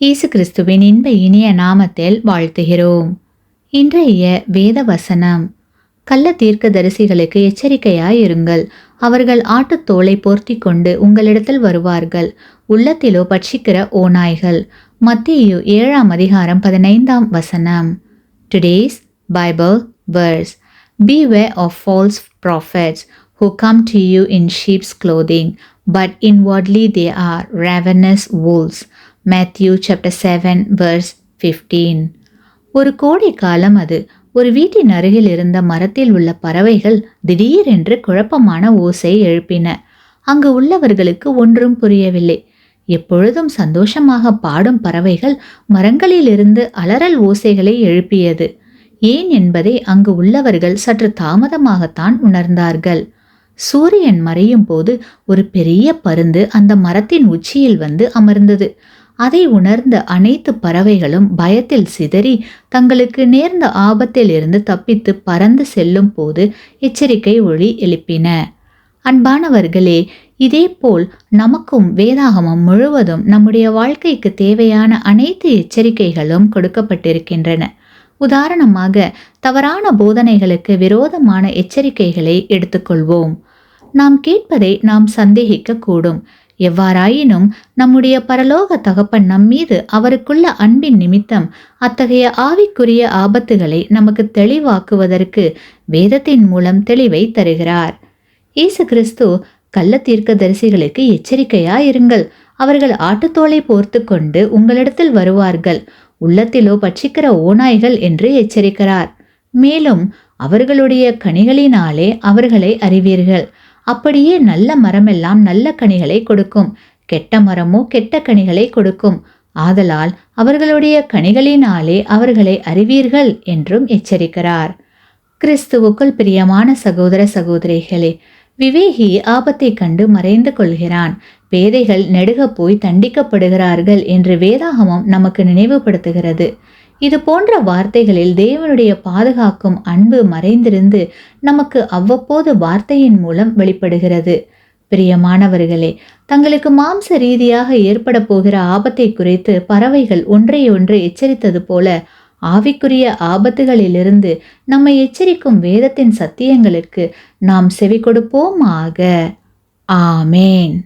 இயேசு கிறிஸ்துவின் இன்ப இனிய நாமத்தில் வாழ்த்துகிறோம். இன்றைய வேத வசனம், கள்ள தீர்க்கதரிசிகளுக்கு எச்சரிக்கையாயிருங்கள். அவர்கள் ஆட்டுத்தோலை போர்த்தி கொண்டு உங்களிடத்தில் வருவார்கள், உள்ளத்திலோ பட்சிக்கிற ஓநாய்கள். மத்தேயு 7:15. Today's Bible verse: Beware of false prophets who come to you in sheep's clothing, but inwardly they are ravenous wolves. Matthew chapter 7:15. ஒரு கோடை காலம் அது. ஒரு வீட்டின் அருகில் இருந்த மரத்தில் உள்ள பறவைகள் திடீரென்று குழப்பமான ஓசை எழுப்பின. அங்கு உள்ளவர்களுக்கு ஒன்றும் புரியவில்லை. எப்பொழுதும் சந்தோஷமாக பாடும் பறவைகள் மரங்களிலிருந்து அலறல் ஓசைகளை எழுப்பியது ஏன் என்பதை அங்கு உள்ளவர்கள் சற்று தாமதமாகத்தான் உணர்ந்தார்கள். சூரியன் மறையும் போது ஒரு பெரிய பருந்து அந்த மரத்தின் உச்சியில் வந்து அமர்ந்தது. அதை உணர்ந்த அனைத்து பறவைகளும் பயத்தில் சிதறி தங்களுக்கு நேர்ந்த ஆபத்தில் இருந்து தப்பித்து பறந்து செல்லும் போது எச்சரிக்கை ஒலி எழுப்பின. அன்பானவர்களே, இதேபோல் நமக்கும் வேதாகமம் முழுவதும் நம்முடைய வாழ்க்கைக்கு தேவையான அனைத்து எச்சரிக்கைகளும் கொடுக்கப்பட்டிருக்கின்றன. உதாரணமாக, தவறான போதனைகளுக்கு விரோதமான எச்சரிக்கைகளை எடுத்துக்கொள்வோம். நாம் கேட்பதை நாம் சந்தேகிக்க கூடும். எவ்வாறாயினும் நம்முடைய பரலோக தகப்பன் நம்மீது அவருக்குள்ள அன்பின் நிமித்தம் அத்தகைய ஆவிக்குரிய ஆபத்துகளை நமக்கு தெளிவாக்குவதற்கு வேதத்தின் மூலம் தெளிவை தருகிறார். இயேசு கிறிஸ்து கள்ள தீர்க்கதரிசிகளுக்கு எச்சரிக்கையாயிருங்கள். அவர்கள் ஆட்டுத்தோலை போர்த்து கொண்டு உங்களிடத்தில் வருவார்கள், உள்ளத்திலோ பட்சிக்கிற ஓநாய்கள் என்று எச்சரிக்கிறார். மேலும் அவர்களுடைய கனிகளினாலே அவர்களை அறிவீர்கள். அப்படியே நல்ல மரமெல்லாம் நல்ல கனிகளை கொடுக்கும், கெட்ட மரமோ கெட்ட கனிகளை கொடுக்கும். ஆதலால் அவர்களுடைய கனிகளினாலே அவர்களை அறிவீர்கள் என்றும் எச்சரிக்கிறார். கிறிஸ்துவுக்குள் பிரியமான சகோதர சகோதரிகளே, விவேகி ஆபத்தை கண்டு மறைந்து கொள்கிறான், பேதைகள் நெடுக போய் தண்டிக்கப்படுகிறார்கள் என்று வேதாகமம் நமக்கு நினைவுபடுத்துகிறது. இது போன்ற வார்த்தைகளில் தேவனுடைய பாதுகாக்கும் அன்பு மறைந்திருந்து நமக்கு அவ்வப்போது வார்த்தையின் மூலம் வெளிப்படுகிறது. பிரியமானவர்களே, தங்களுக்கு மாம்ச ரீதியாக ஏற்பட போகிற ஆபத்தை குறித்து பறவைகள் ஒன்றையொன்று எச்சரித்தது போல ஆவிக்குரிய ஆபத்துகளிலிருந்து நம்மை எச்சரிக்கும் வேதத்தின் சத்தியங்களுக்கு நாம் செவி கொடுப்போமாக. ஆமேன்.